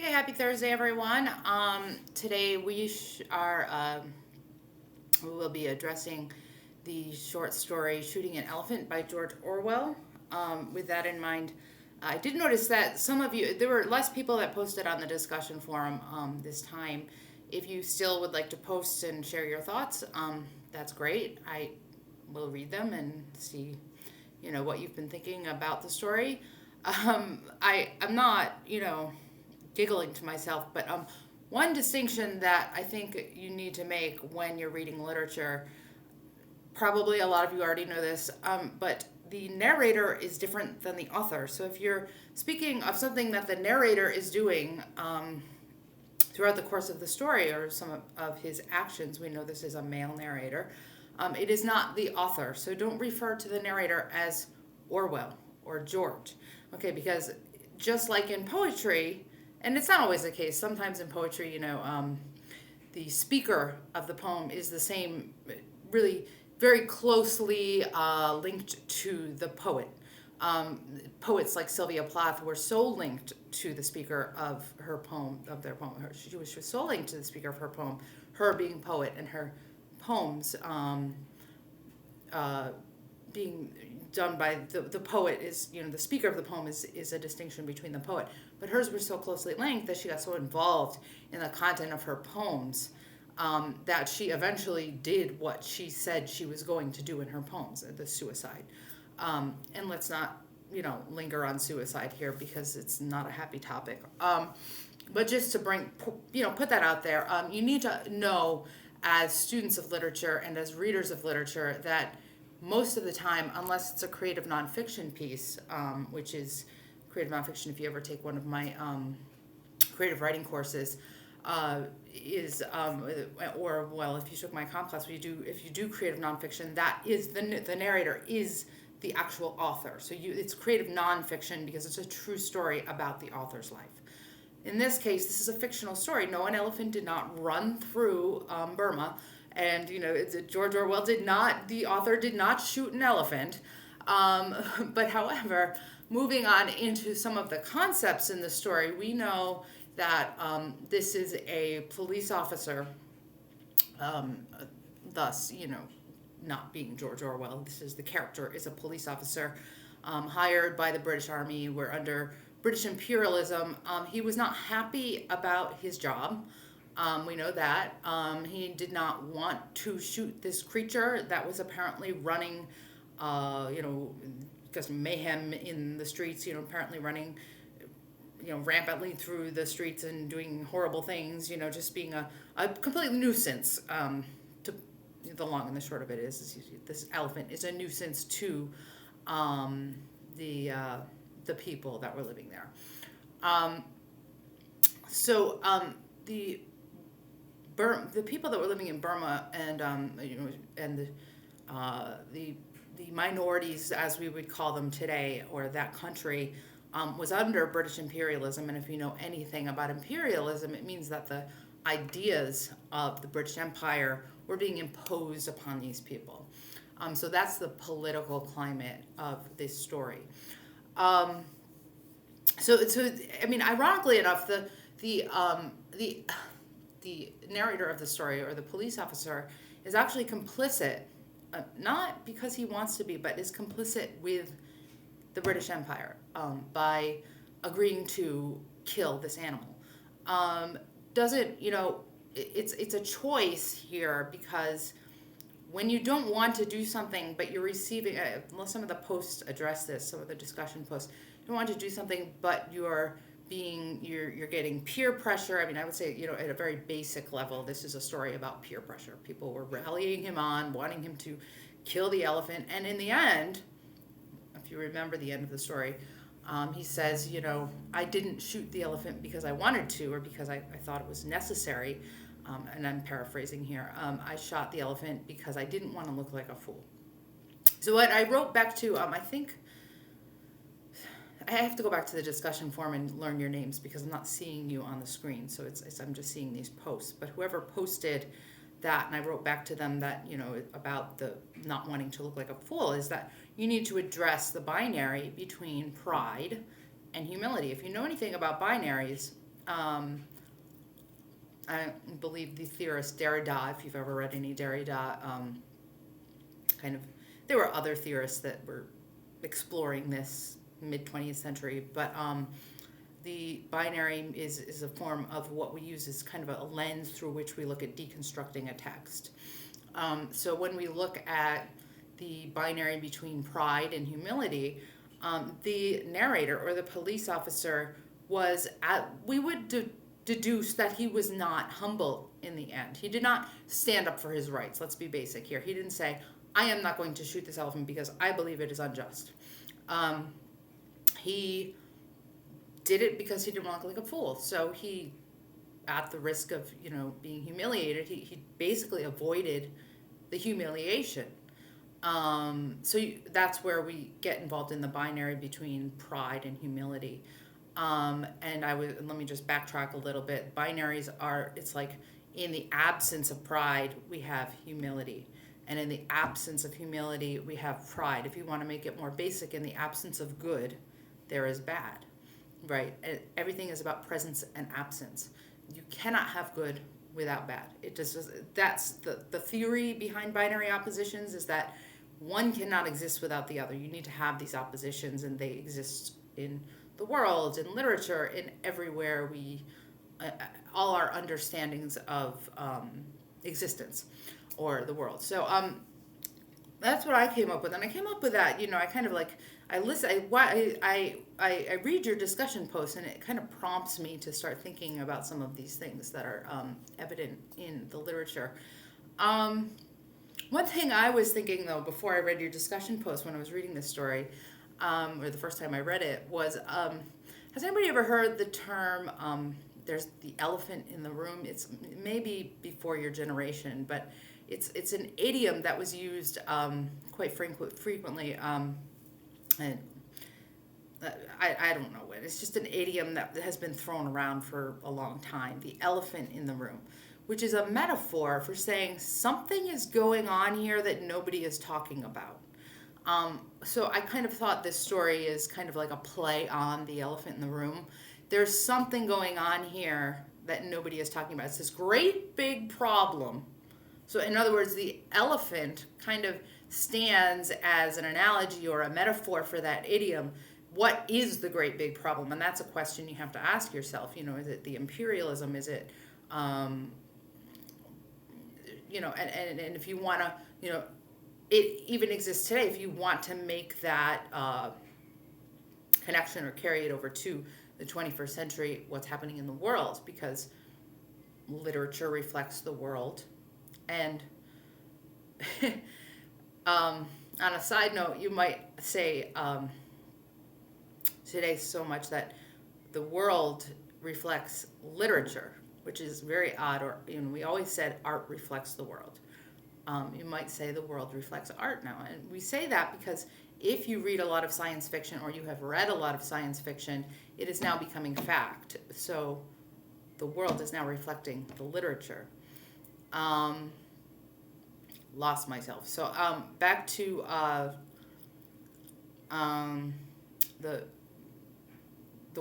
Hey, happy Thursday, everyone. Today we will be addressing the short story "Shooting an Elephant" by George Orwell. With that in mind, I did notice that some of you there were less people that posted on the discussion forum this time. If you still would like to post and share your thoughts, that's great. I will read them and see, what you've been thinking about the story. I'm not, giggling to myself, but one distinction that I think you need to make when you're reading literature, probably a lot of you already know this, but the narrator is different than the author. So if you're speaking of something that the narrator is doing throughout the course of the story or some of his actions, we know this is a male narrator, it is not the author. So don't refer to the narrator as Orwell or George, okay? Because just like in poetry, and it's not always the case. Sometimes in poetry, the speaker of the poem is the same, really very closely linked to the poet. Poets like Sylvia Plath were so linked to the speaker of her poem, of their poem. She was so linked to the speaker of her poem, her being poet and her poems uh, being done by the poet is, the speaker of the poem is a distinction between the poet, but hers were so closely linked that she got so involved in the content of her poems that she eventually did what she said she was going to do in her poems, the suicide. And let's not, linger on suicide here because it's not a happy topic. But just to bring, put that out there, you need to know as students of literature and as readers of literature that most of the time, unless it's a creative nonfiction piece, which is creative nonfiction, if you ever take one of my creative writing courses, or well, if you took my comp class, if you do creative nonfiction, that is the narrator is the actual author. So it's creative nonfiction because it's a true story about the author's life. In this case, this is a fictional story. No, an elephant did not run through Burma, and George Orwell the author did not shoot an elephant. But however, moving on into some of the concepts in the story, we know that this is a police officer, um, thus, not being George Orwell. This is the character is a police officer hired by the British Army. We're under British imperialism. He was not happy about his job. We know that. He did not want to shoot this creature that was apparently running, because mayhem in the streets, apparently running, rampantly through the streets and doing horrible things, just being a complete nuisance. To The long and the short of it is this elephant is a nuisance to the people that were living there. So the people that were living in Burma and the minorities, as we would call them today, or that country, was under British imperialism. And if you know anything about imperialism, it means that the ideas of the British Empire were being imposed upon these people. So that's the political climate of this story. Ironically enough, the narrator of the story, or the police officer, is actually complicit, not because he wants to be, but is complicit with the British Empire by agreeing to kill this animal. Doesn't it's a choice here, because when you don't want to do something but you're receiving, some of the posts address this, some of the discussion posts, you don't want to do something but you're getting peer pressure. I would say, at a very basic level, this is a story about peer pressure. People were rallying him on, wanting him to kill the elephant, and in the end, if you remember the end of the story, he says, I didn't shoot the elephant because I wanted to, or because I thought it was necessary. And I'm paraphrasing here. I shot the elephant because I didn't want to look like a fool. So what I wrote back to, I think I have to go back to the discussion forum and learn your names, because I'm not seeing you on the screen. So I'm just seeing these posts. But whoever posted that, and I wrote back to them that, about the not wanting to look like a fool, is that you need to address the binary between pride and humility. If you know anything about binaries, I believe the theorist Derrida, if you've ever read any Derrida, kind of, there were other theorists that were exploring this mid 20th century, but the binary is a form of what we use as kind of a lens through which we look at deconstructing a text. So when we look at the binary between pride and humility, the narrator or the police officer we would deduce that he was not humble in the end. He did not stand up for his rights. Let's be basic here. He didn't say, I am not going to shoot this elephant because I believe it is unjust. He did it because he didn't want to look like a fool. So he, at the risk of, being humiliated, he basically avoided the humiliation. That's where we get involved in the binary between pride and humility. Let me just backtrack a little bit. Binaries it's like in the absence of pride, we have humility. And in the absence of humility, we have pride. If you want to make it more basic, in the absence of good, there is bad, right? Everything is about presence and absence. You cannot have good without bad. That's the theory behind binary oppositions, is that one cannot exist without the other. You need to have these oppositions, and they exist in the world, in literature, in everywhere all our understandings of existence or the world. So that's what I came up with, and I came up with that. I kind of I read your discussion post, and it kind of prompts me to start thinking about some of these things that are evident in the literature. One thing I was thinking, though, before I read your discussion post, when I was reading this story, or the first time I read it, was has anybody ever heard the term, there's the elephant in the room? It's maybe before your generation, but it's an idiom that was used quite frequently. And I don't know it. It's just an idiom that has been thrown around for a long time. The elephant in the room, which is a metaphor for saying something is going on here that nobody is talking about. So I kind of thought this story is kind of like a play on the elephant in the room. There's something going on here that nobody is talking about. It's this great big problem. So in other words, the elephant kind of stands as an analogy or a metaphor for that idiom. What is the great big problem? And that's a question you have to ask yourself. Is it the imperialism? Is it, and if you want to, it even exists today. If you want to make that connection or carry it over to the 21st century, what's happening in the world, because literature reflects the world. And on a side note, you might say today so much that the world reflects literature, which is very odd. Or we always said art reflects the world. You might say the world reflects art now. And we say that because if you read a lot of science fiction, or you have read a lot of science fiction, it is now becoming fact. So the world is now reflecting the literature. Lost myself. So back to the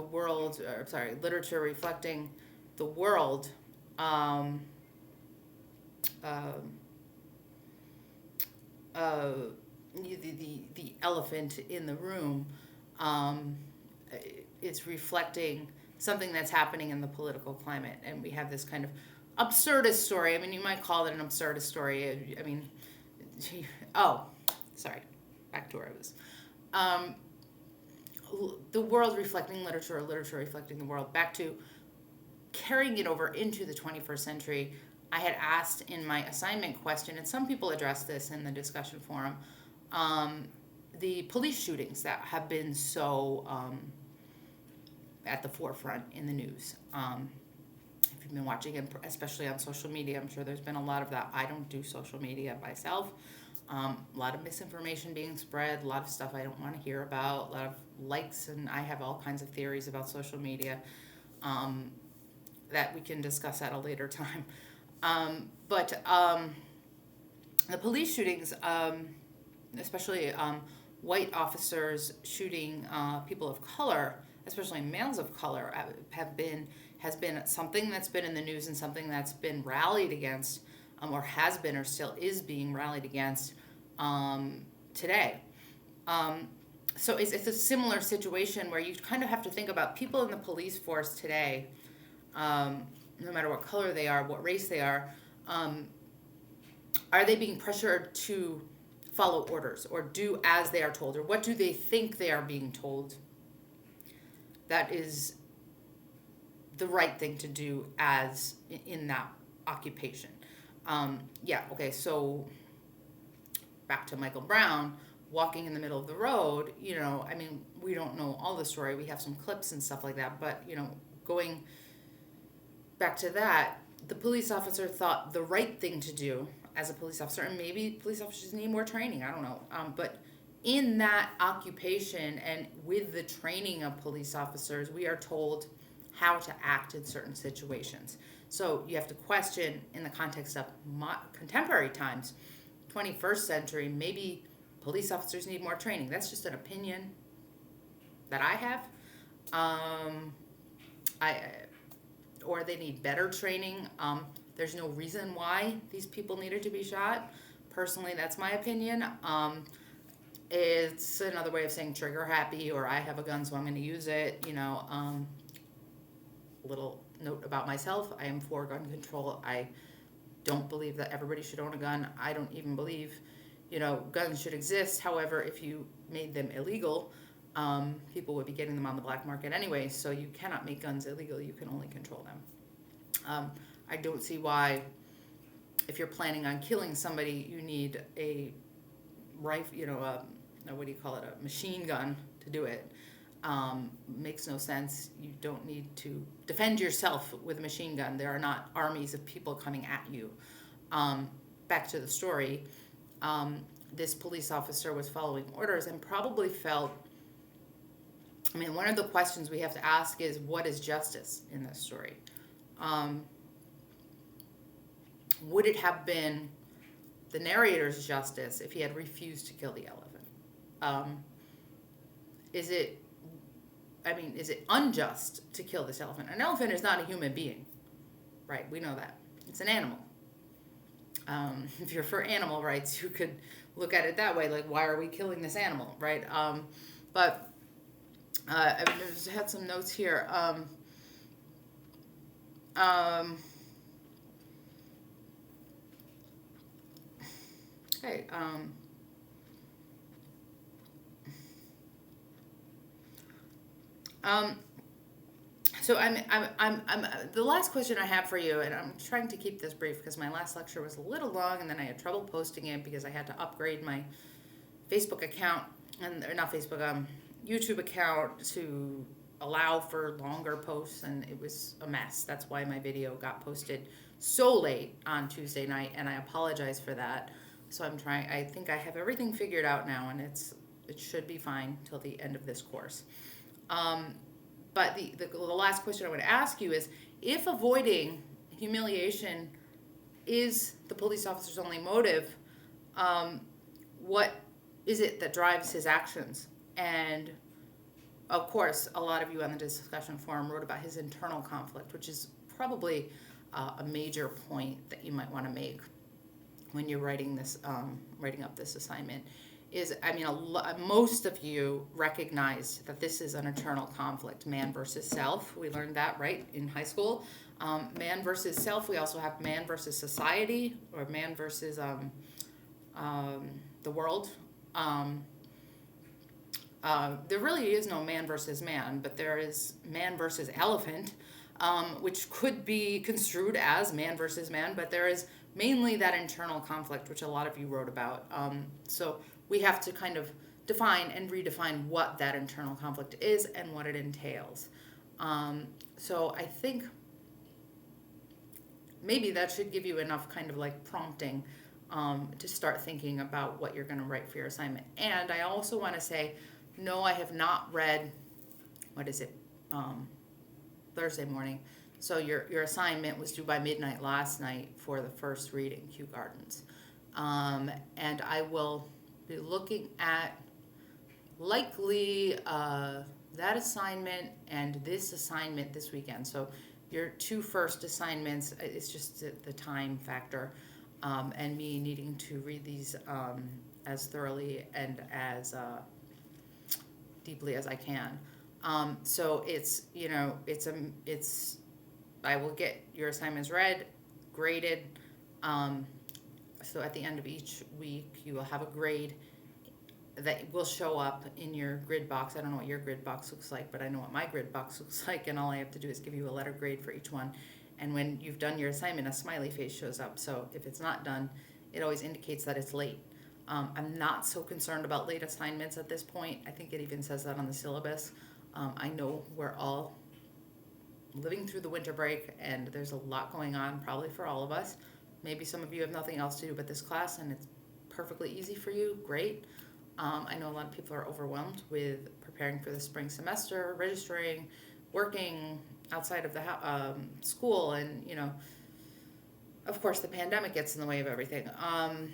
world, literature reflecting the world. The elephant in the room is reflecting something that's happening in the political climate, and we have this kind of absurdist story. I mean, you might call it an absurdist story. I mean, back to where I was. The world reflecting literature, or literature reflecting the world. Back to carrying it over into the 21st century. I had asked in my assignment question, and some people addressed this in the discussion forum, the police shootings that have been so at the forefront in the news. If you've been watching it, especially on social media, I'm sure there's been a lot of that. I don't do social media myself. A lot of misinformation being spread, a lot of stuff I don't want to hear about, a lot of likes, and I have all kinds of theories about social media that we can discuss at a later time. But the police shootings, especially white officers shooting people of color, especially males of color, have been has been something that's been in the news and something that's been rallied against, or has been or still is being rallied against today. So it's a similar situation where you kind of have to think about people in the police force today, no matter what color they are, what race they are they being pressured to follow orders or do as they are told, or what do they think they are being told that is the right thing to do as in that occupation? So back to Michael Brown walking in the middle of the road, we don't know all the story. We have some clips and stuff like that, but, going back to that, the police officer thought the right thing to do as a police officer, and maybe police officers need more training, I don't know, but in that occupation and with the training of police officers, we are told how to act in certain situations. So you have to question in the context of contemporary times, 21st century, maybe police officers need more training. That's just an opinion that I have. Or they need better training. There's no reason why these people needed to be shot. Personally, that's my opinion. It's another way of saying trigger happy, or I have a gun, so I'm going to use it. Little note about myself: I am for gun control. I don't believe that everybody should own a gun. I don't even believe, guns should exist. However, if you made them illegal, people would be getting them on the black market anyway. So you cannot make guns illegal. You can only control them. I don't see why, if you're planning on killing somebody, you need a rifle, a machine gun to do it. Makes no sense. You don't need to defend yourself with a machine gun. There are not armies of people coming at you. Back to the story, this police officer was following orders and probably felt, one of the questions we have to ask is, what is justice in this story? Would it have been the narrator's justice if he had refused to kill the elephant? Is it unjust to kill this elephant? An elephant is not a human being, right? We know that. It's an animal. If you're for animal rights, you could look at it that way, like, why are we killing this animal, right? I just had some notes here. Okay. So I'm the last question I have for you, and I'm trying to keep this brief because my last lecture was a little long, and then I had trouble posting it because I had to upgrade my Facebook account or not Facebook, YouTube account to allow for longer posts, and it was a mess. That's why my video got posted so late on Tuesday night, and I apologize for that. So I think I have everything figured out now, and it should be fine till the end of this course. But the last question I would ask you is, if avoiding humiliation is the police officer's only motive, what is it that drives his actions? And of course, a lot of you on the discussion forum wrote about his internal conflict, which is probably a major point that you might want to make when you're writing up this assignment. Most of you recognize that this is an internal conflict, man versus self. We learned that, right, in high school. Man versus self. We also have man versus society, or man versus the world. There really is no man versus man, but there is man versus elephant, which could be construed as man versus man, but there is mainly that internal conflict, which a lot of you wrote about. So we have to kind of define and redefine what that internal conflict is and what it entails. So I think maybe that should give you enough kind of like prompting to start thinking about what you're going to write for your assignment. And I also want to say, no, I have not read, Thursday morning. So your assignment was due by midnight last night for the first reading, Kew Gardens. And I will be looking at likely that assignment and this assignment this weekend. So your two first assignments, it's just the time factor, and me needing to read these as thoroughly and as deeply as I can. So it's, it's, I will get your assignments read, graded. So at the end of each week, you will have a grade that will show up in your grid box. I don't know what your grid box looks like, but I know what my grid box looks like, and all I have to do is give you a letter grade for each one. And when you've done your assignment, a smiley face shows up. So if it's not done, it always indicates that it's late. I'm not so concerned about late assignments at this point. I think it even says that on the syllabus. I know we're all living through the winter break, and there's a lot going on, probably for all of us. Maybe some of you have nothing else to do but this class, and it's perfectly easy for you. Great. I know a lot of people are overwhelmed with preparing for the spring semester, registering, working outside of the school, and of course, the pandemic gets in the way of everything. And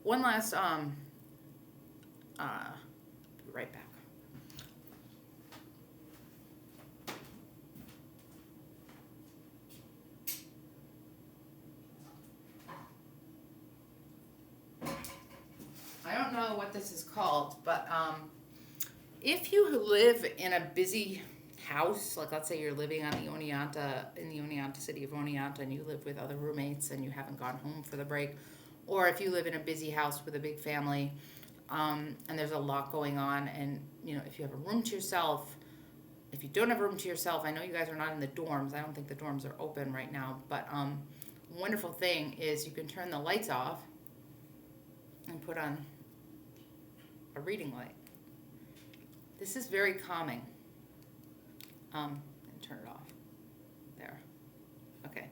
one last, be right back. I don't know what this is called, but if you live in a busy house, like let's say you're living on the Oneonta, in the Oneonta city of Oneonta, and you live with other roommates and you haven't gone home for the break, or if you live in a busy house with a big family, and there's a lot going on, and if you have a room to yourself, if you don't have a room to yourself, I know you guys are not in the dorms. I don't think the dorms are open right now, but wonderful thing is you can turn the lights off and put on a reading light. This is very calming. And turn it off. There. Okay.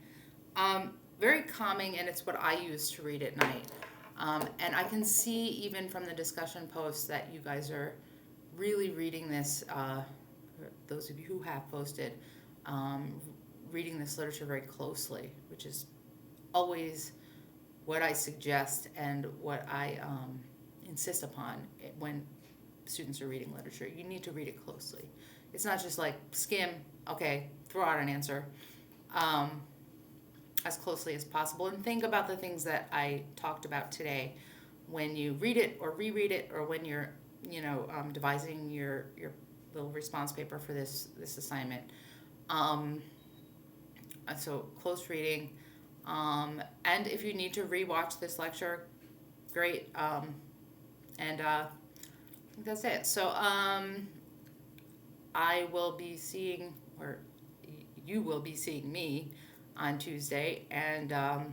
Very calming, and it's what I use to read at night. And I can see even from the discussion posts that you guys are really reading this, those of you who have posted, reading this literature very closely, which is always what I suggest and what I insist upon when students are reading literature. You need to read it closely. It's not just like skim, okay, throw out an answer, as closely as possible. And think about the things that I talked about today when you read it or reread it, or when you're, devising your little response paper for this assignment. So close reading. And if you need to rewatch this lecture, great. And I think that's it. So I will be seeing, or you will be seeing me on Tuesday, and I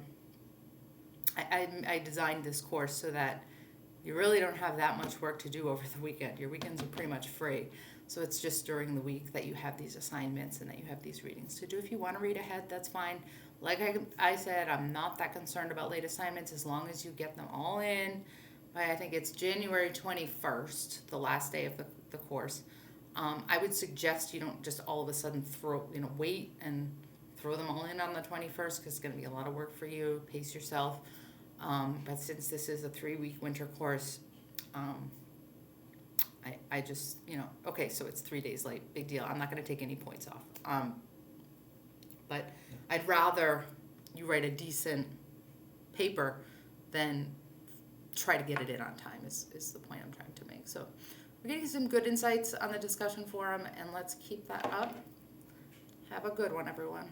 designed this course so that you really don't have that much work to do over the weekend. Your weekends are pretty much free. So it's just during the week that you have these assignments and that you have these readings to do. If you want to read ahead, that's fine. Like I said, I'm not that concerned about late assignments as long as you get them all in by, I think it's January 21st, the last day of the course. I would suggest you don't just all of a sudden wait and throw them all in on the 21st, because it's going to be a lot of work for you. Pace yourself. But since this is a 3-week winter course, I just, okay, so it's 3 days late, big deal. I'm not going to take any points off. But I'd rather you write a decent paper than try to get it in on time is the point I'm trying to make. So we're getting some good insights on the discussion forum, and let's keep that up. Have a good one, everyone.